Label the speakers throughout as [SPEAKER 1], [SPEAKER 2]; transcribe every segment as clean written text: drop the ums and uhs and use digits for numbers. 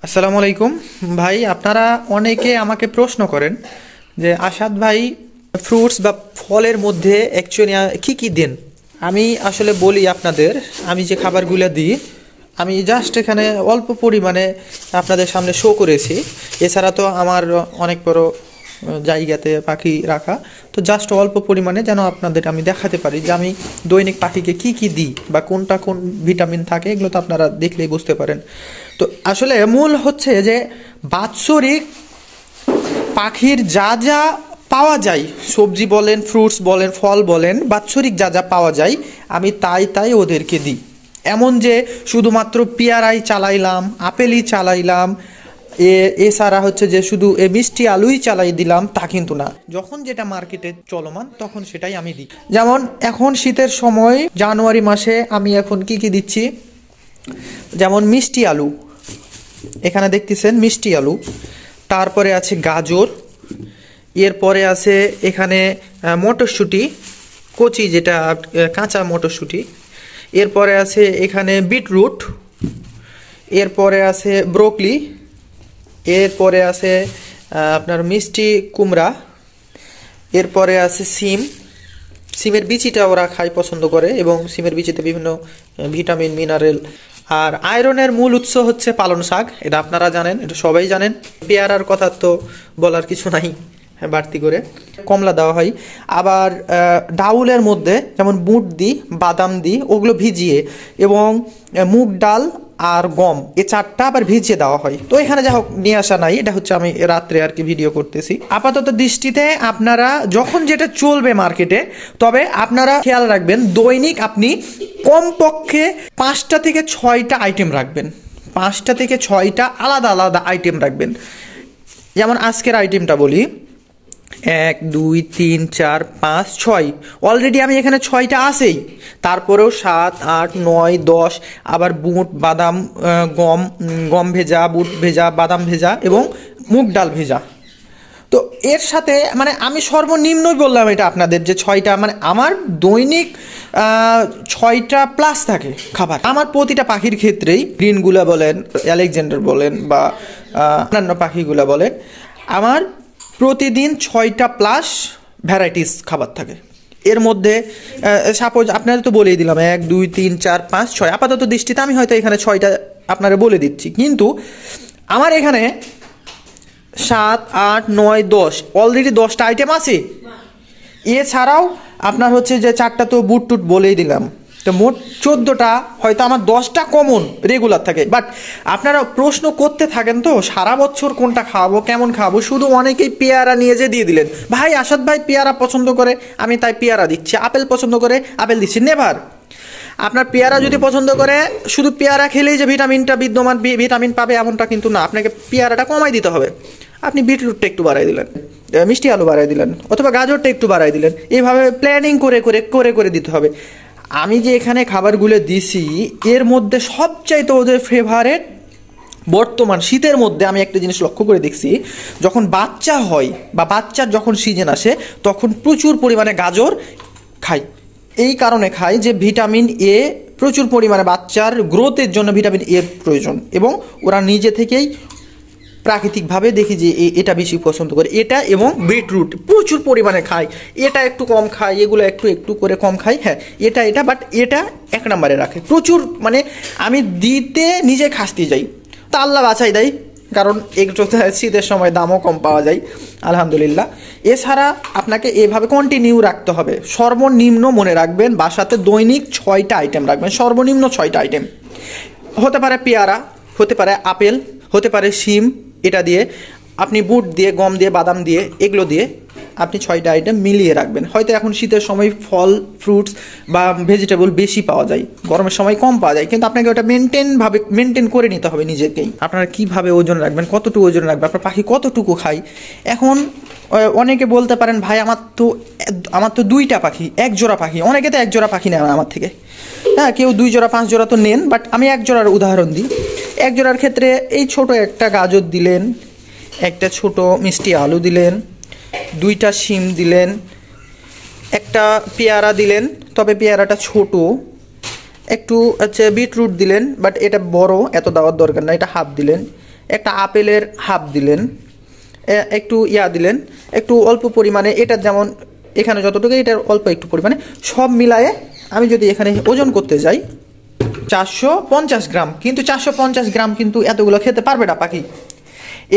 [SPEAKER 1] আসসালামু আলাইকুম ভাই। আপনারা অনেকে আমাকে প্রশ্ন করেন যে আসাদ ভাই ফ্রুটস বা ফলের মধ্যে অ্যাকচুয়ালি কি কি দেন। আমি আসলে বলি আপনাদের, আমি যে খাবারগুলো দিই আমি জাস্ট এখানে অল্প পরিমাণে আপনাদের সামনে শো করেছি। এছাড়া তো আমার অনেক বড় জায়গাতে পাখি রাখা, তো জাস্ট অল্প পরিমাণে যেন আপনাদের আমি দেখাতে পারি যে আমি দৈনিক পাখিকে কি কি দিই বা কোনটা কোন ভিটামিন থাকে, এগুলো তো আপনারা দেখলেই বুঝতে পারেন। তো আসলে মূল হচ্ছে যে বাৎসরিক পাখির যা যা পাওয়া যায়, সবজি বলেন, ফ্রুটস বলেন, ফল বলেন, বাৎসরিক যা যা পাওয়া যায় আমি তাই ওদেরকে দিই। এমন যে শুধুমাত্র পেয়ারাই চালাইলাম, আপেলই চালাইলাম, এছাড়া হচ্ছে যে শুধু মিষ্টি আলুই চালাই দিলাম, তা কিন্তু না। যখন যেটা মার্কেটে চলমান তখন সেটাই আমি দিই। যেমন এখন শীতের সময় জানুয়ারি মাসে আমি এখন কি কি দিচ্ছি, যেমন মিষ্টি আলু, এখানে দেখতেছেন মিষ্টি আলু, তারপরে আছে গাজর, এরপরে আছে এখানে মটরশুঁটি কচি, যেটা কাঁচা মটরশুঁটি, এরপরে আছে এখানে বিটরুট, এরপরে আছে ব্রোকলি, এরপরে আছে আপনার মিষ্টি কুমড়া, এরপরে আছে সিম। সিমের বিচিটা ওরা খাই পছন্দ করে এবং সিমের বিচিতে বিভিন্ন ভিটামিন মিনারেল আর আয়রনের মূল উৎস হচ্ছে পালং শাক, এটা আপনারা জানেন, এটা সবাই জানেন। পেয়ারার কথা তো বলার কিছু নাই, বাড়তি করে কমলা দেওয়া হয়। আবার ডাউলের মধ্যে যেমন বুট দিই, বাদাম দিই, ওগুলো ভিজিয়ে, এবং মুগ ডাল আর গম, এই চারটা আবার ভিজিয়ে দেওয়া হয়। তো এখানে যা হোক নিয়ে আসা নাই, এটা হচ্ছে আমি রাত্রে আর কি ভিডিও করতেছি। আপাতত দৃষ্টিতে আপনারা যখন যেটা চলবে মার্কেটে, তবে আপনারা খেয়াল রাখবেন দৈনিক আপনি কমপক্ষে 5টা থেকে 6টা আইটেম রাখবেন, 5টা থেকে 6টা আলাদা আলাদা আইটেম রাখবেন। যেমন আজকের আইটেমটা বলি, 1 2 3 4 5 6, অলরেডি আমি এখানে 6টা আছেই, তারপরেও 7 8 9 10, আবার বুট বাদাম গম ভেজা, বুট ভেজা, বাদাম ভেজা এবং মুগ ডাল ভেজা। তো এর সাথে মানে আমি সর্বনিম্নই বললাম এটা আপনাদের যে 6টা, মানে আমার দৈনিক 6টা প্লাস থাকে খাবার আমার প্রতিটা পাখির ক্ষেত্রেই। গ্রিনগুলা বলেন, আলেকজান্ডার বলেন বা অন্যান্য পাখিগুলা বলেন, আমার প্রতিদিন 6টা প্লাস ভ্যারাইটিস খাবার থাকে। এর মধ্যে সাপোজ আপনারা তো বলেই দিলাম 1 2 3 4 5 6, আপাতত দৃষ্টিতে আমি হয়তো এখানে 6টা আপনারা বলে দিচ্ছি, কিন্তু আমার এখানে 7 8 9 10, অলরেডি 10টা আইটেম আছে। এছাড়াও আপনার হচ্ছে যে 4টা তো বুট টুট বলেই দিলাম, তো মোট 14টা, হয়তো আমার 10টা কমন রেগুলার থাকে। বাট আপনারা প্রশ্ন করতে থাকেন তো সারা বছর কোনটা খাওয়াবো, কেমন খাওয়াবো, শুধু অনেকেই পেয়ারা নিয়ে যে দিয়ে দিলেন, ভাই আসাদ ভাই পেয়ারা পছন্দ করে আমি তাই পেয়ারা দিচ্ছি, আপেল পছন্দ করে আপেল দিচ্ছি। নেভার। আপনার পেয়ারা যদি পছন্দ করে শুধু পেয়ারা খেলেই যে ভিটামিনটা বিদ্যমান ভিটামিন পাবে এমনটা কিন্তু না, আপনাকে পেয়ারাটা কমাই দিতে হবে। আপনি বিটরুটটা একটু বাড়াই দিলেন, মিষ্টি আলু বাড়াই দিলেন, অথবা গাজরটা একটু বাড়াই দিলেন, এইভাবে প্ল্যানিং করে করে করে করে দিতে হবে। আমি যে এখানে খাবারগুলো দিছি এর মধ্যে সবচাইতে ওদের ফেভারেট বর্তমান শীতের মধ্যে আমি একটা জিনিস লক্ষ্য করে দেখছি, যখন বাচ্চা হয় বা বাচ্চার যখন সিজন আসে তখন প্রচুর পরিমাণে গাজর খাই। এই কারণে খাই যে ভিটামিন এ প্রচুর পরিমাণে বাচ্চার গ্রোথের জন্য ভিটামিন এ প্রয়োজন, এবং ওরা নিজে থেকেই প্রাকৃতিকভাবে দেখি যে এটা বেশি পছন্দ করে, এটা এবং বিটরুট প্রচুর পরিমাণে খায়। এটা একটু কম খায়, এগুলো একটু একটু করে কম খাই, হ্যাঁ এটা বাট এটা 1 নম্বরে রাখে প্রচুর, মানে আমি দিতে নিজে খাসতে যাই, তা আল্লাহ বাঁচাই দেয়, কারণ একটু শীতের সময় দামও কম পাওয়া যায় আলহামদুলিল্লাহ। এছাড়া আপনাকে এভাবে কন্টিনিউ রাখতে হবে। সর্বনিম্ন মনে রাখবেন বাসাতে দৈনিক 6টা আইটেম রাখবেন, সর্বনিম্ন 6টা আইটেম। হতে পারে পেয়ারা, হতে পারে আপেল, হতে পারে শিম, এটা দিয়ে আপনি বুট দিয়ে, গম দিয়ে, বাদাম দিয়ে, এগুলো দিয়ে আপনি 6টা আইটেম মিলিয়ে রাখবেন। হয়তো এখন শীতের সময় ফল ফ্রুটস বা ভেজিটেবল বেশি পাওয়া যায়, গরমের সময় কম পাওয়া যায়, কিন্তু আপনাকে ওটা মেনটেন করে নিতে হবে নিজেকেই। আপনারা কীভাবে ওজন রাখবেন, কতটুকু ওজন রাখবেন, আপনার পাখি কতটুকু খায়। এখন অনেকে বলতে পারেন ভাই আমার তো 2টা পাখি, 1 জোড়া পাখি, অনেকে তো 1 জোড়া পাখি নেন আমার থেকে, হ্যাঁ কেউ 2 জোড়া 5 জোড়া তো নেন, বাট আমি 1 জোড়ার উদাহরণ দিই। 1 জোড়ার ক্ষেত্রে এই ছোট একটা গাজর দিলেন, একটা ছোট মিষ্টি আলু দিলেন, 2টা শিম দিলেন, একটা পেয়ারা দিলেন, তবে পেয়ারাটা ছোট, একটু বিটরুট দিলেন, বাট এটা বড়, এত দেওয়ার দরকার না, এটা হাফ দিলেন, একটা আপেলের হাফ দিলেন, একটু দিলেন, একটু অল্প পরিমাণে, এটা যেমন এখানে যতটুকু, এটার অল্প একটু পরিমাণে, সব মিলায়ে আমি যদি এখানে ওজন করতে যাই 450 গ্রাম, কিন্তু 450 গ্রাম কিন্তু এতগুলো খেতে পারবে না পাখি।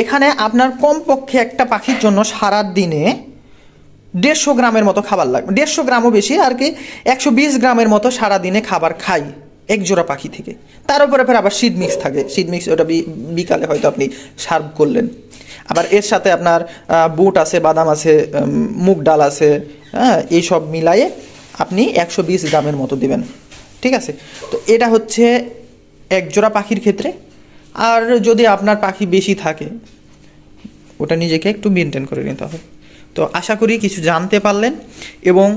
[SPEAKER 1] এখানে আপনার কমপক্ষে একটা পাখির জন্য সারা দিনে 150 গ্রামের মতো খাবার লাগবে, 150 গ্রামও বেশি আর কি, 120 গ্রামের মতো সারা দিনে খাবার খাই এক জোড়া পাখি থেকে। তার উপরে ফের আবার সিড মিক্স থাকে, সিড মিক্স ওটা বিকালে হয়তো আপনি সার্ভ করলেন। আবার এর সাথে আপনার বুট আছে, বাদাম আছে, মুগ ডাল আছে, হ্যাঁ, এইসব মিলায়ে আপনি 120 গ্রামের মতো দেবেন, ঠিক আছে। তো এটা হচ্ছে এক জোড়া পাখির ক্ষেত্রে। আর যদি আপনার পাখি বেশি থাকে, ওটা নিজেকে একটু মেনটেন করে নিতে হবে। তো আশা করি কিছু জানতে পারলেন এবং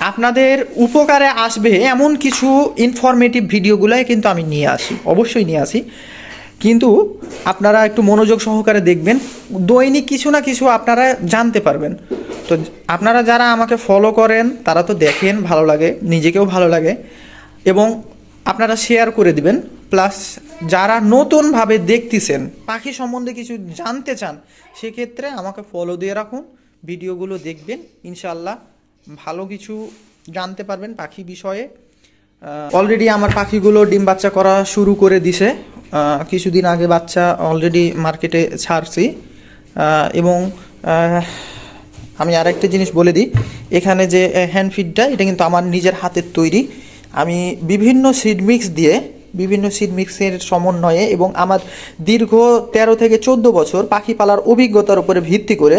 [SPEAKER 1] আপনাদের উপকারে আসবে এমন কিছু ইনফরমেটিভ ভিডিওগুলোই কিন্তু আমি নিয়ে আসি, অবশ্যই নিয়ে আসি, কিন্তু আপনারা একটু মনোযোগ সহকারে দেখবেন। দৈনিক কিছু না কিছু আপনারা জানতে পারবেন। তো আপনারা যারা আমাকে ফলো করেন তারা তো দেখেন, ভালো লাগে, নিজেকেও ভালো লাগে, এবং আপনারা শেয়ার করে দিবেন। প্লাস যারা নতুনভাবে দেখতেছেন, পাখি সম্বন্ধে কিছু জানতে চান, সেক্ষেত্রে আমাকে ফলো দিয়ে রাখুন, ভিডিওগুলো দেখবেন, ইনশাল্লাহ ভালো কিছু জানতে পারবেন পাখি বিষয়ে। অলরেডি আমার পাখিগুলো ডিম বাচ্চা করা শুরু করে দিছে, কিছুদিন আগে বাচ্চা অলরেডি মার্কেটে ছাড়ছি। এবং আমি আর একটা জিনিস বলে দিই, এখানে যে হ্যান্ড ফিডটা, এটা কিন্তু আমার নিজের হাতের তৈরি। আমি বিভিন্ন সিড মিক্সের সমন্বয়ে এবং আমার দীর্ঘ 13 থেকে 14 বছর পাখি পালার অভিজ্ঞতার উপরে ভিত্তি করে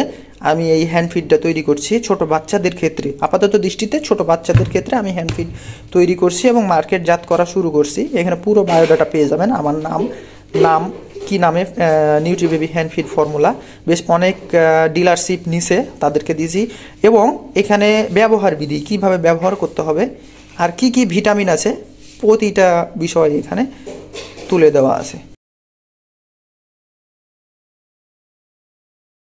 [SPEAKER 1] আমি এই হ্যান্ড ফিডটা তৈরি করছি ছোট বাচ্চাদের ক্ষেত্রে। আপাতত দৃষ্টিতে ছোট বাচ্চাদের ক্ষেত্রে আমি হ্যান্ড ফিড তৈরি করছি এবং মার্কেটজাত করা শুরু করছি। এখানে পুরো বায়োডাটা পেয়ে যাবেন, আমার নাম কি নামে, Nutri baby hand feed formula. বেশ অনেক ডিলারশিপ নিছে, তাদেরকে দিয়েছি, এবং এখানে ব্যবহার বিধি, কিভাবে ব্যবহার করতে হবে আর কি কি ভিটামিন আছে, প্রতিটা বিষয় এখানে তুলে দেওয়া আছে।